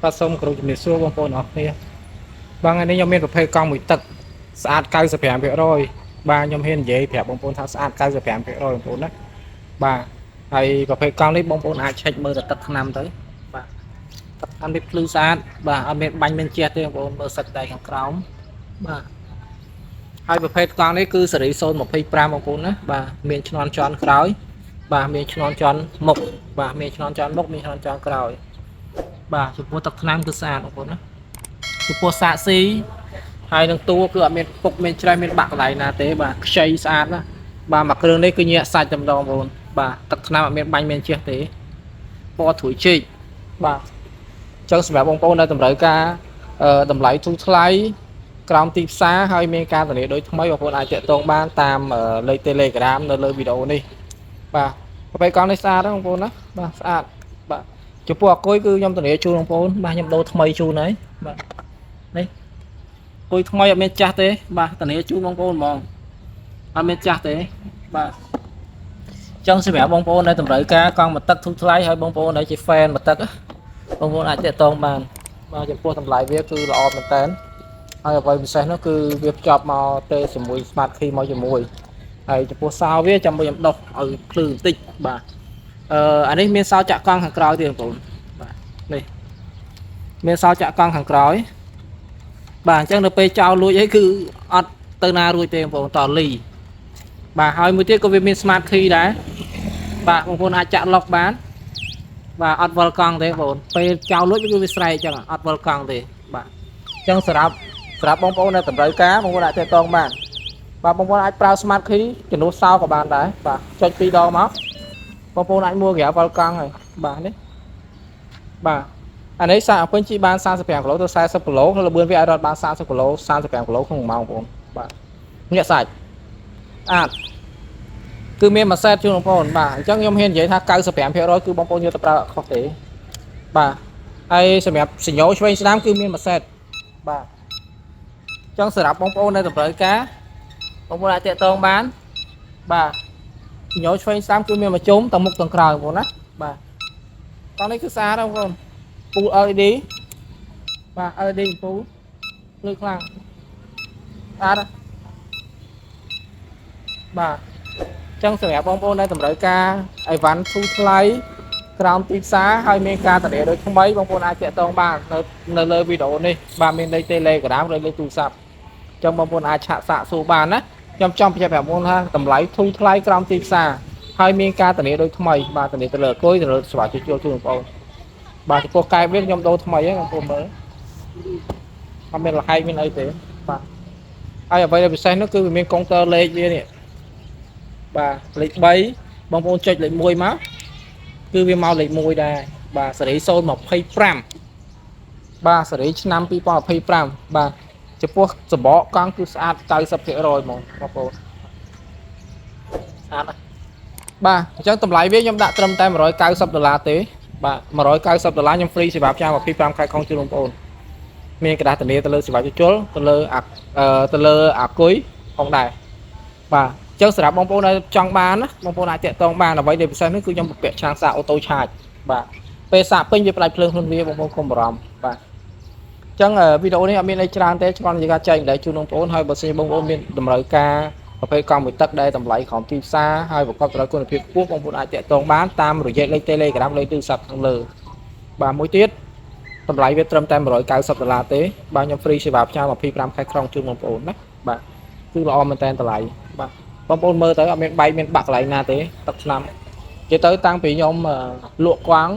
បាទសូមគោរពជំរាបសួរបងប្អូនអរគ្នាបាទថ្ងៃនេះខ្ញុំមានប្រភេទកង់មួយទឹកស្អាត 95% បាទខ្ញុំហ៊ាននិយាយប្រាប់បងប្អូនថាស្អាត 95% បងប្អូនណាបាទហើយប្រភេទកង់នេះបងប្អូនអាចឆែកមើលទៅទឹកថ្នាំទៅបាទទឹកថ្នាំនេះភ្លឺស្អាតបាទអត់មានបាញ់មានជះទេបងប្អូនមើលសិតតែខាងក្រោមបាទហើយប្រភេទកង់នេះគឺសេរី025បងប្អូនណាបាទមានឈ្នាន់ចន់ក្រោយបាទមានឈ្នាន់ចន់មុខបាទមានឈ្នាន់ចន់មុខមានឈ្នាន់ចន់ក្រោយបាទចំពោះទឹកថ្នាំគឺស្អាតបងប្អូនណាចំពោះសាកស៊ីហើយនឹងតួគឺអត់មានពុកមានច្រេះមានបាក់កន្លែងណាទេបាទខ្ចីស្អាតណាបាទមួយគ្រឿងនេះគឺញាក់សាច់តែម្ដងបងប្អូនបាទទឹកថ្នាំអត់មានបាញ់មានជះទេពណ៌ត្រួយជីកបាទអញ្ចឹងសម្រាប់បងប្អូនដែលតម្រូវការតម្លៃធូរថ្លៃក្រោមទីផ្សារហើយមានការធានាដូចថ្មីបងប្អូនអាចតាក់ទងបានតាមលេខ Telegram នៅលើវីដេអូនេះបាទប្រភេទកង់នេះស្អាតណាបងប្អូនណាបាទស្អាតបាទចំពោះអគុយគឺខ្ញុំធានាជូនបងប្អូនបាទខ្ញុំដូរថ្មីជូនហើយបាទនេះអគុយថ្មីអត់មានចាស់ទេបាទធានាជូនបងប្អូនហ្មងអត់មានចាស់ទេបាទចង់សម្រាប់បងប្អូនដែលតម្រូវការកង់មកទឹកធូរថ្លៃហើយបងប្អូនដែលជា fan មកទឹកបងប្អូនអាចតាក់ទងបានបាទចំពោះតម្លៃវាគឺល្អមែនតើហើយអ្វីពិសេសនោះគឺវាភ្ជាប់មកទៅជាមួយ Smart Key មកជាមួយហើយចំពោះសោវាចាំខ្ញុំដោះឲ្យភ្លឺបន្តិចបាទអានេះមានសោចាក់កង់ខាងក្រោយទៀតបងប្អូនបាទនេះមានសោចាក់កង់ខាងក្រោយបាទអញ្ចឹងនៅពេលចោលលួចអីគឺអត់ទៅណារួចទេបងប្អូនតលីបាទហើយមួយទៀតក៏វាមាន Smart Key ដែរបាទបងប្អូនអាចចាក់ lock បានបាទអត់វល់កង់ទេបងប្អូនពេលចោលលួចគឺវាស្រែកអញ្ចឹងអត់វល់កង់ទេបាទអញ្ចឹងសម្រាប់បងប្អូនដែលតម្រូវការបងប្អូនអាចទាក់ទងបានបាទបងប្អូនអាចប្រើ Smart Key ជំនួសសោក៏បានដែរបាទចុច2ដងមកបងប្អូនអាចមួលក្រៅវល់កង់ហើយបាទនេះបាទអានេះសាកពេញជីបាន35គីឡូទៅ40គីឡូហើយលបឿនវាអាចរត់បាន30គីឡូ35គីឡូក្នុង1ម៉ោងបងប្អូនបាទញាក់សាច់អាចគឺមានមួយសេតជូនបងប្អូនបាទអញ្ចឹងខ្ញុំហ៊ាននិយាយថា95%គឺបងប្អូនយកទៅប្រើអត់ខុសទេបាទហើយសម្រាប់សញ្ញោឆ្វេងស្ដាំគឺមានមួយសេតបាទអញ្ចឹងសម្រាប់បងប្អូនដែលតម្រូវការបងប្អូនអាចតាក់ទងបានបាទសញ្ញោឆ្វេងស្ដាំគឺមានមួយជុំទាំងមុខទាំងក្រោយបងប្អូនណាបាទតោះនេះគឺស្អាតបងប្អូនពូ LED បាទ LED ពូភ្លឺខ្លាំងស្អាតបាទអញ្ចឹងសម្រាប់បងប្អូនដែលតម្រូវការអីវ៉ាន់ធូរថ្លៃក្រោមទីផ្សារហើយមានការធានាដូចថ្មីបងប្អូនអាចតាក់ទងបាននៅលើវីដេអូនេះបាទមានលេខ Telegram ឬលេខទូរស័ព្ទអញ្ចឹងបងប្អូនអាចឆាកសាកសួរបានណាខ្ញុំចង់បញ្ជាក់ប្រាប់បងប្អូនថាតម្លៃធូរថ្លៃក្រោមទីផ្សារហើយមានការធានាដូចថ្មីបាទធានាទៅលើអគុយទៅលើស្វាជួសជុលជូនបងប្អូនបាទចំពោះកែបវាខ្ញុំដូរថ្មីហ្នឹងបងប្អូនមើលអត់មានលហែកមានអីទេបាទហើយអ្វីដែលពិសេសនោះគឺវាមានកុងទ័រលេខវានេះបាទលេខ3បងប្អូនចុចលេខ1មកគឺវាមកលេខ1ដែរបាទសេរី025បាទសេរីឆ្នាំ2025បាទចំពោះសំបកកង់គឺស្អាត 90% ហ្មងបងប្អូនស្អាតណាស់បាទអញ្ចឹងតម្លៃវាខ្ញុំដាក់ត្រឹមតែ$190ទេបាទ$190ខ្ញុំ free សេវាផ្សាយ25ខែខុងជូនបងប្អូនមានกระดาษធានាទៅលើសេវាជួសជុលទៅលើអាគុយផងដែរបាទអញ្ចឹងសម្រាប់បងប្អូនដែលចង់បានណាបងប្អូនអាចតាក់ទងបានអ្វីដែលពិសេសនេះគឺខ្ញុំពាក់ឆ្នាំងសាកអូតូឆាចបាទពេលសាកពេញវាផ្លាច់ភ្លើងខ្លួនវាបងប្អូនកុំបារម្ភបាទអញ្ចឹងវីដេអូនេះអត់មានអីច្រើនទេគ្រាន់តែការចែកម្លែកជូនបងប្អូនហើយបើសិនបងប្អូនមានតម្រូវការប្រភេទកង់មួយទឹកដែលតម្លៃក្រោមទីផ្សារហើយប្រកបដោយគុណភាពខ្ពស់បងប្អូនអាចតាក់ទងបានតាមរយៈលេខ Telegram លេខទូរស័ព្ទខាងលើបាទមួយទៀតតម្លៃវាត្រឹមតែ$190ទេបាទខ្ញុំ free សេវាផ្សាយ25ខែក្រុងជូនបងប្អូនណាបាទគឺល្អមែនតើតម្លៃបាទបងប្អូនមើលទៅអត់មានបែកមានបាក់កន្លែងណាទេទឹកឆ្នាំនិយាយទៅតាំងពីខ្ញុំលក់កង់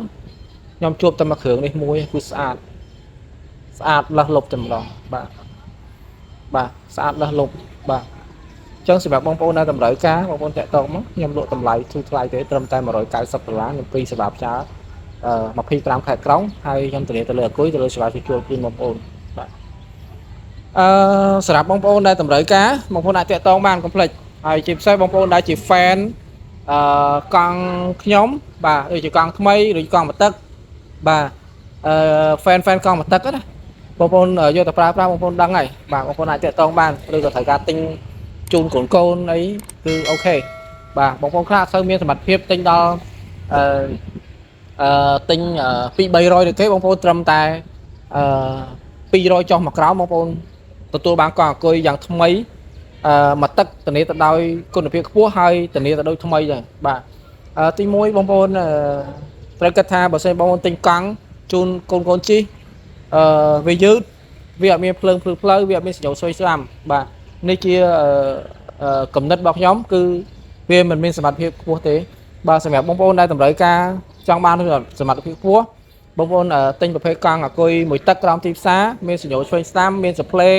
ខ្ញុំជួបតែមួយគ្រឿងនេះមួយគឺស្អាតលើសលប់តែម្ដងបាទស្អាតលើសលប់បាទអញ្ចឹងសម្រាប់បងប្អូនដែលតម្រូវការបងប្អូនតាក់ទងមកខ្ញុំលក់តម្លៃធូរថ្លៃទេត្រឹមតែ$190ខ្ញុំ free សេវាផ្សាយ25ខែក្រុងហើយខ្ញុំធានាទៅលើអគុយទៅលើសេវាជួសជុលជូនបងប្អូនបាទសម្រាប់បងប្អូនដែលតម្រូវការបងប្អូនអាចតាក់ទងបានកុំភ្លេចហើយជាពិសេសបងប្អូនដែលជា fan កង់ខ្ញុំបាទដូចជាកង់ថ្មីឬកង់មកទឹកបាទfan កង់មកទឹកណាបងប្អូនយកទៅប្រើប្រាស់បងប្អូនដឹងហើយបាទបងប្អូនអាចតាក់ទងបានឬក៏ត្រូវការទិញជូនកូនអីគឺអូខេបាទបងប្អូនខ្លះអត់សូវមានសមត្ថភាពទិញដល់ទិញ2-300ទេគេបងប្អូនត្រឹមតែ 200ចុះមកក្រោមបងប្អូនទទួលបានកង់អង្គុយយ៉ាងថ្មីមកទឹកធានាទៅដោយគុណភាពខ្ពស់ហើយធានាទៅដូចថ្មីដែរបាទទី1បងប្អូនត្រូវគិតថាបើសិនបងប្អូនទិញកង់ជូនកូនជិះវាយឺតវាអត់មានភ្លើងភ្លឺផ្លូវវាអត់មានសញ្ញោសុយស្រាំបាទនេះជាកំណត់របស់ខ្ញុំគឺវាមិនមានសមត្ថភាពខ្ពស់ទេបាទសម្រាប់បងប្អូនដែលតម្រូវការចង់បានសមត្ថភាពខ្ពស់បងប្អូនទិញប្រភេទកង់អង្គុយមួយទឹកក្រោមទីផ្សារមានសញ្ញោឆ្វេងស្ដាំមានសផ្លេ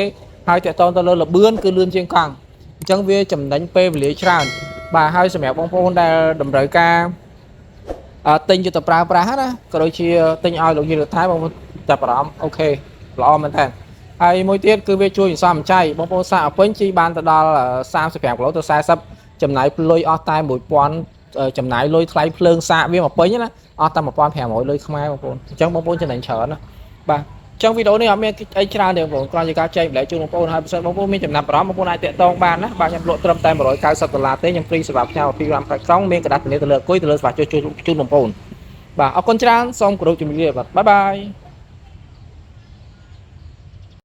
ហើយតកតងទៅលើលបឿនគឺលឿនជាងកង់អញ្ចឹងវាចំណេញពេលវេលាច្រើនបាទហើយសម្រាប់បងប្អូនដែលតម្រូវការទិញយកទៅប្រើប្រាស់ណាក៏ដូចជាទិញឲ្យលោកយាយលោកថៃបងប្អូនចាប់អារម្មណ៍អូខេល្អមែនតើហើយមួយទៀតគឺវាជួយសន្សំចៃបងប្អូនសាកអពេញជីបានទៅដល់35គីឡូទៅ40ចំណាយលុយអស់តែ1000ចំណាយលុយថ្លៃភ្លើងសាកវាមកពេញណាអស់តែ1500លុយខ្មែរបងប្អូនអញ្ចឹងបងប្អូនចំណេញច្រើនណាបាទអញ្ចឹងវីដេអូនេះអត់មានអីច្រើនទេបងប្អូនគ្រាន់តែការចែកម្លែកជូនបងប្អូនហើយបើសិនបងប្អូនមានចំណាប់អារម្មណ៍បងប្អូនអាចតាក់ទងបានណាបាទខ្ញុំលក់ត្រឹមតែ$190ទេខ្ញុំហ្វ្រីសម្រាប់ផ្ញើ20 ក្រាមក្រុងមានกระดาษធានាទៅលើអគុយទៅលើស្វាជូនបងប្អូនបាទអរគុណច្រើនសូមគោរពជំរាបលាបាទបាយបាយ